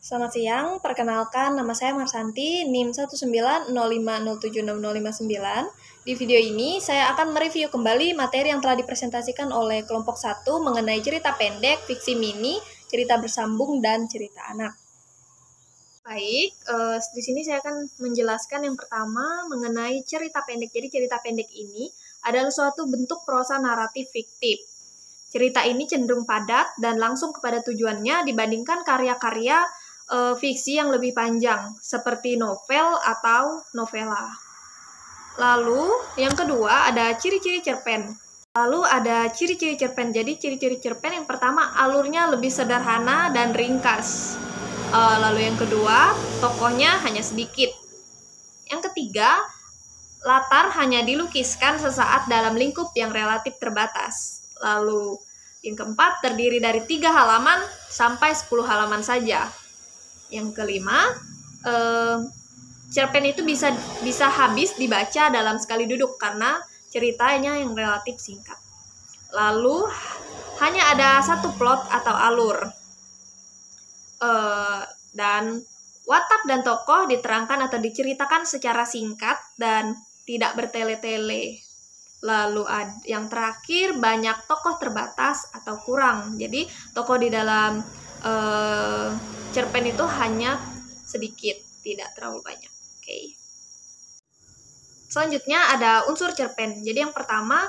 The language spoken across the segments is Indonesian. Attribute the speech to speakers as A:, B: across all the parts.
A: Selamat siang, perkenalkan nama saya Marsanti, NIM 19050760059. Di video ini, saya akan mereview kembali materi yang telah dipresentasikan oleh kelompok 1 mengenai cerita pendek, fiksi mini, cerita bersambung, dan cerita anak. Baik, di sini saya akan menjelaskan yang pertama mengenai cerita pendek. Jadi cerita pendek ini adalah suatu bentuk prosa naratif fiktif. Cerita ini cenderung padat dan langsung kepada tujuannya dibandingkan karya-karya fiksi yang lebih panjang, seperti novel atau novela. Lalu, yang kedua ada ciri-ciri cerpen. Jadi, ciri-ciri cerpen yang pertama, alurnya lebih sederhana dan ringkas. Lalu yang kedua, tokohnya hanya sedikit. Yang ketiga, latar hanya dilukiskan sesaat dalam lingkup yang relatif terbatas. Lalu yang keempat, terdiri dari 3 halaman sampai 10 halaman saja. Yang kelima, cerpen itu bisa habis dibaca dalam sekali duduk karena ceritanya yang relatif singkat. Lalu hanya ada satu plot atau alur. Dan watak dan tokoh diterangkan atau diceritakan secara singkat dan tidak bertele-tele. Lalu yang terakhir, banyak tokoh terbatas atau kurang. Jadi tokoh di dalam cerpen itu hanya sedikit, tidak terlalu banyak. Oke. Selanjutnya ada unsur cerpen. Jadi yang pertama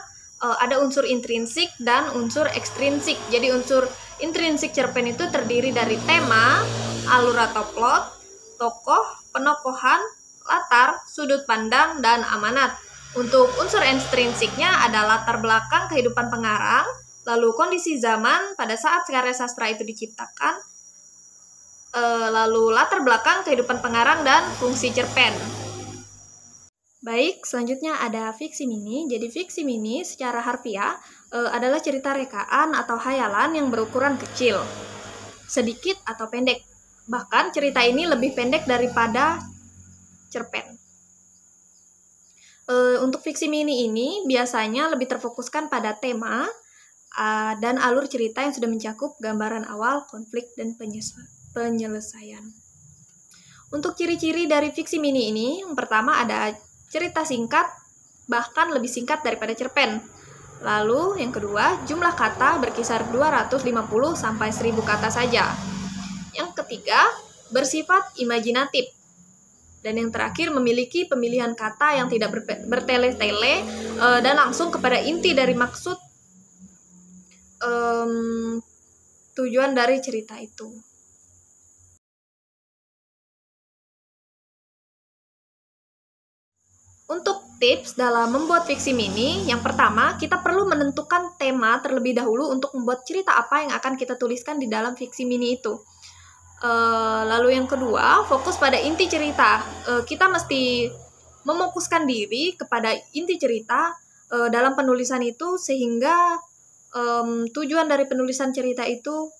A: ada unsur intrinsik dan unsur ekstrinsik. Jadi unsur intrinsik cerpen itu terdiri dari tema, alur atau plot, tokoh, penokohan, latar, sudut pandang, dan amanat. Untuk unsur ekstrinsiknya ada latar belakang kehidupan pengarang, lalu kondisi zaman pada saat karya sastra itu diciptakan, lalu latar belakang kehidupan pengarang dan fungsi cerpen. Baik, selanjutnya ada fiksi mini. Jadi fiksi mini secara harfiah adalah cerita rekaan atau hayalan yang berukuran kecil, sedikit atau pendek. Bahkan cerita ini lebih pendek daripada cerpen. Untuk fiksi mini ini biasanya lebih terfokuskan pada tema dan alur cerita yang sudah mencakup gambaran awal, konflik, dan penyelesaian. Untuk ciri-ciri dari fiksi mini ini, yang pertama ada cerita singkat, bahkan lebih singkat daripada cerpen. Lalu yang kedua, jumlah kata berkisar 250 sampai 1000 kata saja. Yang ketiga, bersifat imajinatif. Dan yang terakhir, memiliki pemilihan kata yang tidak bertele-tele dan langsung kepada inti dari maksud tujuan dari cerita itu. Untuk tips dalam membuat fiksi mini, yang pertama, kita perlu menentukan tema terlebih dahulu untuk membuat cerita apa yang akan kita tuliskan di dalam fiksi mini itu. Lalu yang kedua, fokus pada inti cerita. Kita mesti memokuskan diri kepada inti cerita dalam penulisan itu sehingga tujuan dari penulisan cerita itu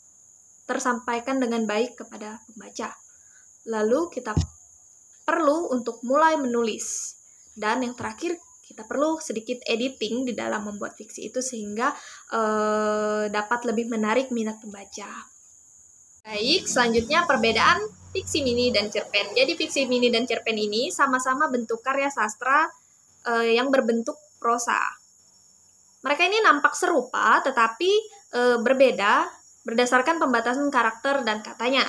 A: tersampaikan dengan baik kepada pembaca. Lalu kita perlu untuk mulai menulis. Dan yang terakhir, kita perlu sedikit editing di dalam membuat fiksi itu sehingga dapat lebih menarik minat pembaca. Baik, selanjutnya perbedaan fiksi mini dan cerpen. Jadi fiksi mini dan cerpen ini sama-sama bentuk karya sastra yang berbentuk prosa. Mereka ini nampak serupa tetapi berbeda berdasarkan pembatasan karakter dan katanya.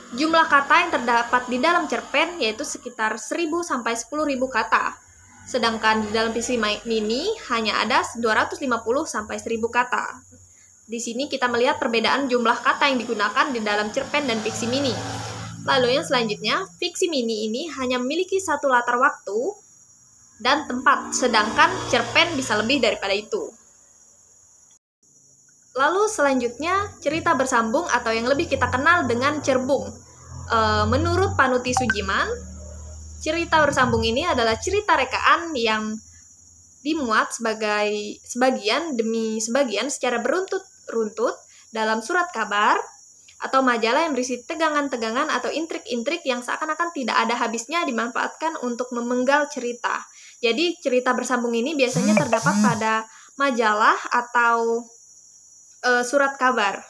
A: Jumlah kata yang terdapat di dalam cerpen yaitu sekitar 1000 sampai 10.000 kata. Sedangkan di dalam fiksi mini hanya ada 250 sampai 1000 kata. Di sini kita melihat perbedaan jumlah kata yang digunakan di dalam cerpen dan fiksi mini. Lalu yang selanjutnya, fiksi mini ini hanya memiliki satu latar waktu dan tempat, sedangkan cerpen bisa lebih daripada itu. Lalu selanjutnya, cerita bersambung atau yang lebih kita kenal dengan cerbung. Menurut Panuti Sujiman, cerita bersambung ini adalah cerita rekaan yang dimuat sebagian demi sebagian secara beruntut-runtut dalam surat kabar atau majalah yang berisi tegangan-tegangan atau intrik-intrik yang seakan-akan tidak ada habisnya dimanfaatkan untuk memenggal cerita. Jadi cerita bersambung ini biasanya terdapat pada majalah atau surat kabar.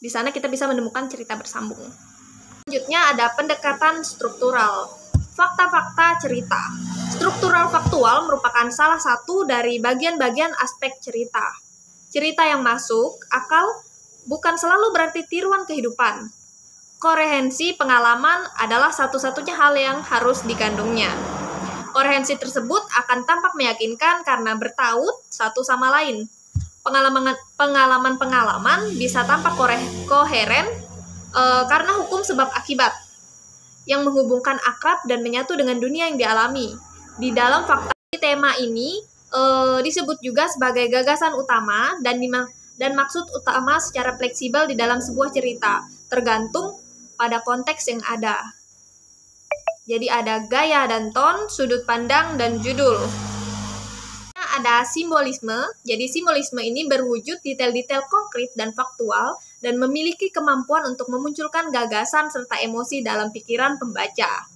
A: Di sana kita bisa menemukan cerita bersambung. Selanjutnya ada pendekatan struktural. Fakta-fakta cerita. Struktural faktual merupakan salah satu dari bagian-bagian aspek cerita. Cerita yang masuk akal bukan selalu berarti tiruan kehidupan. Koherensi pengalaman adalah satu-satunya hal yang harus dikandungnya. Koherensi tersebut akan tampak meyakinkan karena bertaut satu sama lain. Pengalaman-pengalaman bisa tampak koheren karena hukum sebab akibat yang menghubungkan akrab dan menyatu dengan dunia yang dialami. Di dalam fakta tema ini disebut juga sebagai gagasan utama dan maksud utama secara fleksibel di dalam sebuah cerita, tergantung pada konteks yang ada. Jadi ada gaya dan ton, sudut pandang, dan judul. Ada simbolisme. Jadi simbolisme ini berwujud detail-detail konkret dan faktual dan memiliki kemampuan untuk memunculkan gagasan serta emosi dalam pikiran pembaca.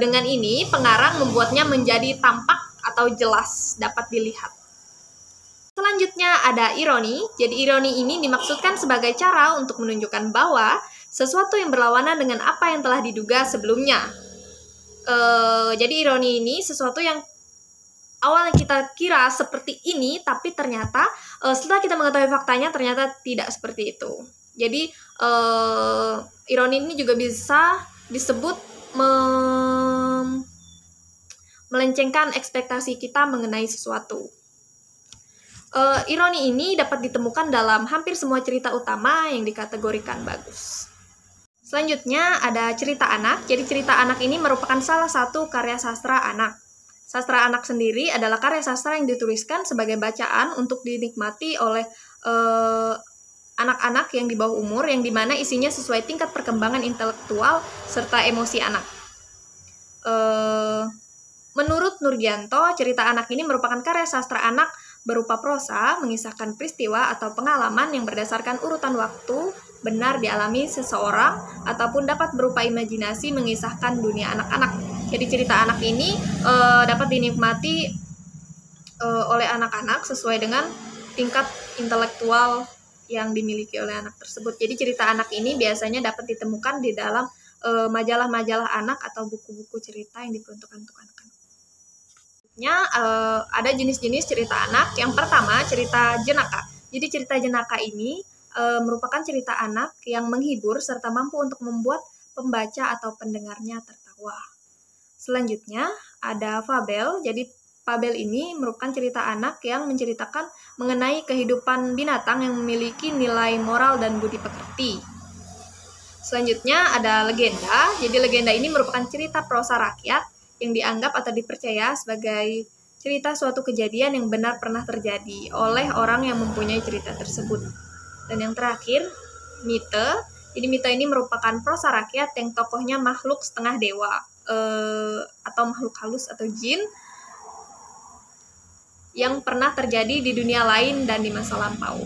A: Dengan ini, pengarang membuatnya menjadi tampak atau jelas dapat dilihat. Selanjutnya ada ironi. Jadi ironi ini dimaksudkan sebagai cara untuk menunjukkan bahwa sesuatu yang berlawanan dengan apa yang telah diduga sebelumnya. Jadi ironi ini sesuatu yang awalnya kita kira seperti ini, tapi ternyata setelah kita mengetahui faktanya ternyata tidak seperti itu. Jadi ironi ini juga bisa disebut melencengkan ekspektasi kita mengenai sesuatu. Ironi ini dapat ditemukan dalam hampir semua cerita utama yang dikategorikan bagus. Selanjutnya ada cerita anak. Jadi cerita anak ini merupakan salah satu karya sastra anak. Sastra anak sendiri adalah karya sastra yang dituliskan sebagai bacaan untuk dinikmati oleh anak-anak yang di bawah umur, yang dimana isinya sesuai tingkat perkembangan intelektual serta emosi anak. Menurut Nurgianto, cerita anak ini merupakan karya sastra anak berupa prosa, mengisahkan peristiwa atau pengalaman yang berdasarkan urutan waktu benar dialami seseorang, ataupun dapat berupa imajinasi mengisahkan dunia anak-anak. Jadi cerita anak ini dapat dinikmati oleh anak-anak sesuai dengan tingkat intelektual yang dimiliki oleh anak tersebut. Jadi cerita anak ini biasanya dapat ditemukan di dalam majalah-majalah anak atau buku-buku cerita yang diperuntukkan untuk anak-anak. Ada jenis-jenis cerita anak. Yang pertama, cerita jenaka. Jadi cerita jenaka ini merupakan cerita anak yang menghibur serta mampu untuk membuat pembaca atau pendengarnya tertawa. Selanjutnya ada fabel. Jadi fabel ini merupakan cerita anak yang menceritakan mengenai kehidupan binatang yang memiliki nilai moral dan budi pekerti. Selanjutnya ada legenda. Jadi legenda ini merupakan cerita prosa rakyat yang dianggap atau dipercaya sebagai cerita suatu kejadian yang benar pernah terjadi oleh orang yang mempunyai cerita tersebut. Dan yang terakhir, mite. Jadi mite ini merupakan prosa rakyat yang tokohnya makhluk setengah dewa atau makhluk halus atau jin yang pernah terjadi di dunia lain dan di masa lampau.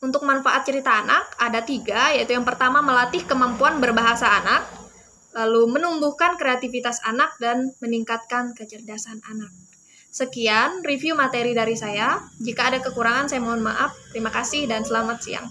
A: Untuk manfaat cerita anak ada 3, yaitu yang pertama melatih kemampuan berbahasa anak, lalu menumbuhkan kreativitas anak dan meningkatkan kecerdasan anak. Sekian review materi dari saya. Jika ada kekurangan saya mohon maaf. Terima kasih dan selamat siang.